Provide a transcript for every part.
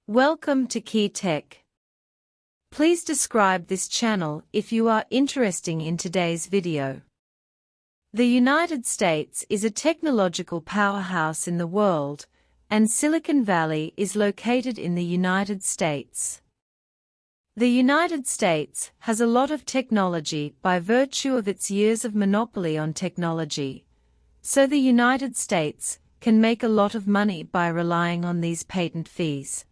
Welcome to Key Tech. Please describe this channel if you are interested in today's video. The United States is a technological powerhouse in the world, and Silicon Valley is located in the United States. The United States has a lot of technology by virtue of its years of monopoly on technology, so the United States can make a lot of money by relying on these patent fees.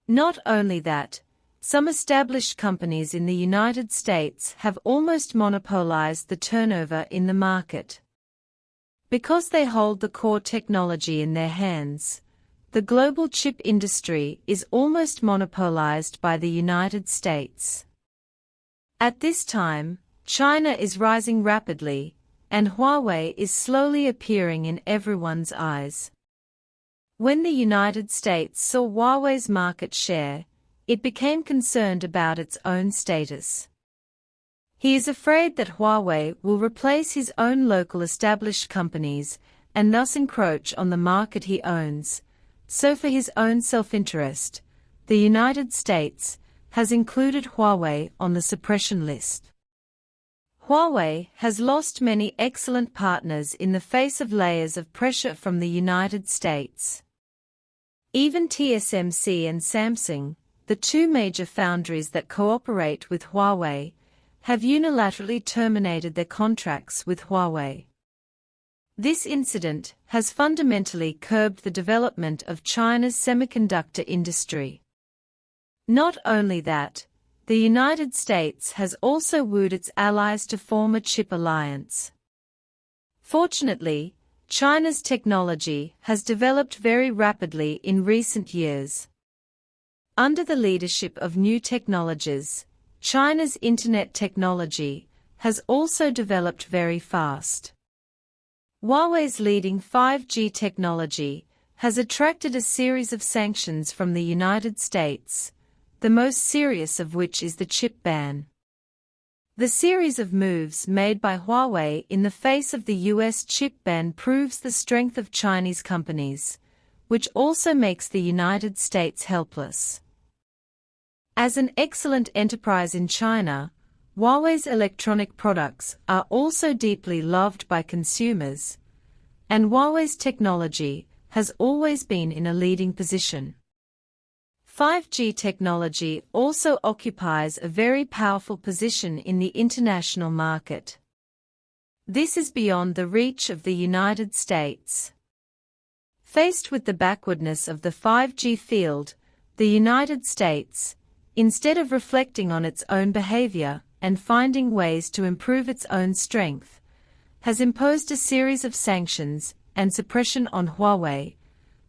Not only that, some established companies in the United States have almost monopolized the turnover in the market. Because they hold the core technology in their hands, the global chip industry is almost monopolized by the United States. At this time, China is rising rapidly, and Huawei is slowly appearing in everyone's eyes. When the United States saw Huawei's market share, it became concerned about its own status. He is afraid that Huawei will replace his own local established companies and thus encroach on the market he owns, so for his own self-interest, the United States has included Huawei on the suppression list. Huawei has lost many excellent partners in the face of layers of pressure from the United States. Even TSMC and Samsung, the two major foundries that cooperate with Huawei, have unilaterally terminated their contracts with Huawei. This incident has fundamentally curbed the development of China's semiconductor industry. Not only that, the United States has also wooed its allies to form a chip alliance. Fortunately, China's technology has developed very rapidly in recent years. Under the leadership of new technologies, China's internet technology has also developed very fast. Huawei's leading 5G technology has attracted a series of sanctions from the United States, the most serious of which is the chip ban. The series of moves made by Huawei in the face of the US chip ban proves the strength of Chinese companies, which also makes the United States helpless. As an excellent enterprise in China, Huawei's electronic products are also deeply loved by consumers, and Huawei's technology has always been in a leading position. 5G technology also occupies a very powerful position in the international market. This is beyond the reach of the United States. Faced with the backwardness of the 5G field, the United States, instead of reflecting on its own behavior and finding ways to improve its own strength, has imposed a series of sanctions and suppression on Huawei,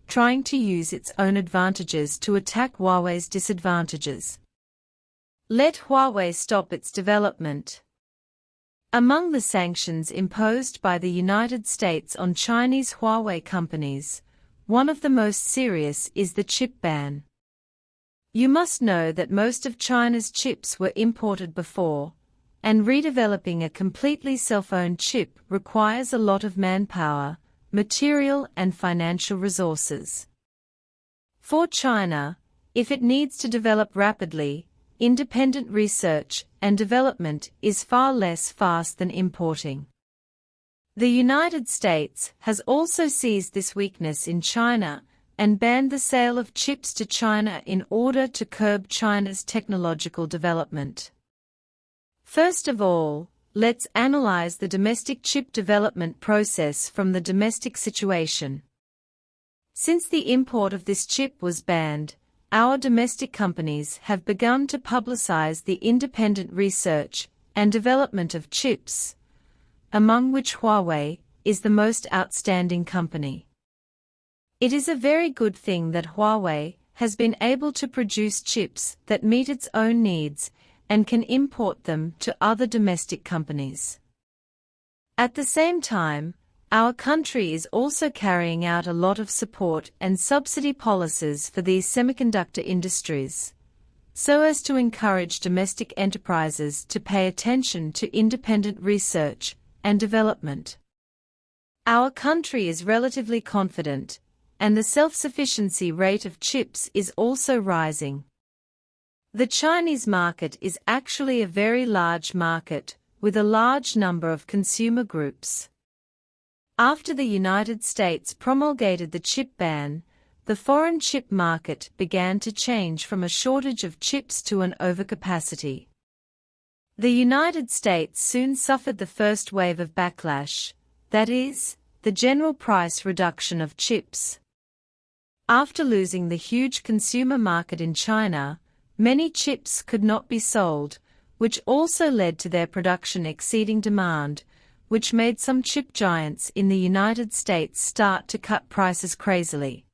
trying to use its own advantages to attack Huawei's disadvantages. Let Huawei stop its development. Among the sanctions imposed by the United States on Chinese Huawei companies, one of the most serious is the chip ban. You must know that most of China's chips were imported before, and redeveloping a completely self-owned chip requires a lot of manpower, material and financial resources. For China, if it needs to develop rapidly, independent research and development is far less fast than importing. The United States has also seized this weakness in China and banned the sale of chips to China in order to curb China's technological development. First of all, let's analyze the domestic chip development process from the domestic situation. Since the import of this chip was banned, our domestic companies have begun to publicize the independent research and development of chips, among which Huawei is the most outstanding company. It is a very good thing that Huawei has been able to produce chips that meet its own needs and can import them to other domestic companies. At the same time, our country is also carrying out a lot of support and subsidy policies for these semiconductor industries, so as to encourage domestic enterprises to pay attention to independent research and development. Our country is relatively confident, and the self-sufficiency rate of chips is also rising. The Chinese market is actually a very large market, with a large number of consumer groups. After the United States promulgated the chip ban, the foreign chip market began to change from a shortage of chips to an overcapacity. The United States soon suffered the first wave of backlash, that is, the general price reduction of chips. After losing the huge consumer market in China, many chips could not be sold, which also led to their production exceeding demand, which made some chip giants in the United States start to cut prices crazily.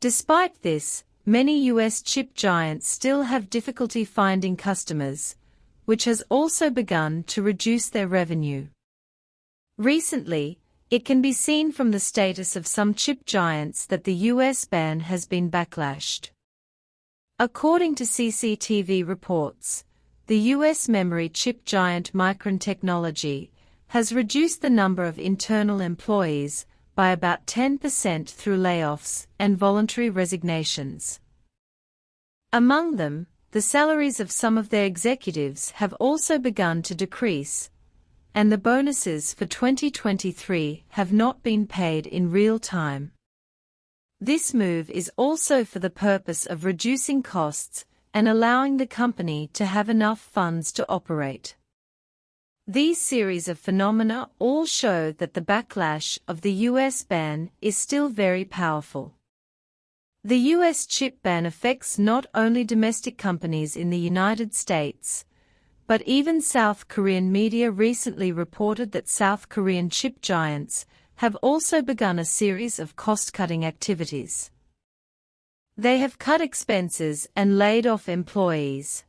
Despite this, many US chip giants still have difficulty finding customers, which has also begun to reduce their revenue. Recently, it can be seen from the status of some chip giants that the US ban has been backlashed. According to CCTV reports, the US memory chip giant Micron Technology has reduced the number of internal employees by about 10% through layoffs and voluntary resignations. Among them, the salaries of some of their executives have also begun to decrease, and the bonuses for 2023 have not been paid in real time. This move is also for the purpose of reducing costs and allowing the company to have enough funds to operate. These series of phenomena all show that the backlash of the US ban is still very powerful. The US chip ban affects not only domestic companies in the United States, but even South Korean media recently reported that South Korean chip giants have also begun a series of cost-cutting activities. They have cut expenses and laid off employees.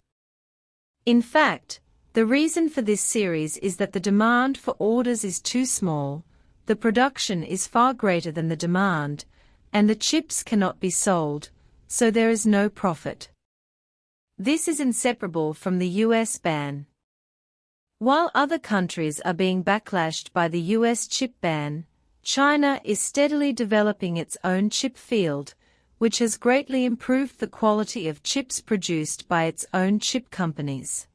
In fact, the reason for this series is that the demand for orders is too small, the production is far greater than the demand, and the chips cannot be sold, so there is no profit. This is inseparable from the US ban. While other countries are being backlashed by the US chip ban, China is steadily developing its own chip field, which has greatly improved the quality of chips produced by its own chip companies.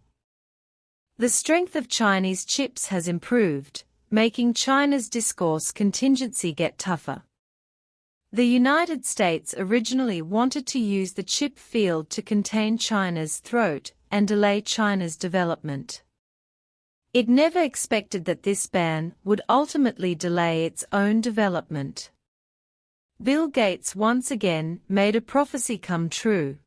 The strength of Chinese chips has improved, making China's discourse contingency get tougher. The United States originally wanted to use the chip field to contain China's throat and delay China's development. It never expected that this ban would ultimately delay its own development. Bill Gates once again made a prophecy come true.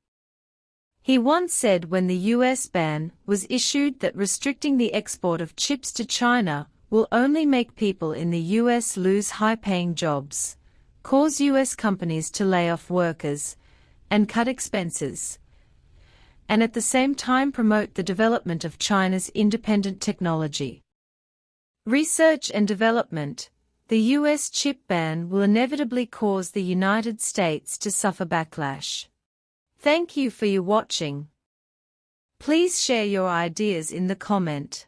He once said when the US ban was issued that restricting the export of chips to China will only make people in the US lose high-paying jobs, cause US companies to lay off workers, and cut expenses, and at the same time promote the development of China's independent technology. Research and development. The US chip ban will inevitably cause the United States to suffer backlash. Thank you for your watching. Please share your ideas in the comment.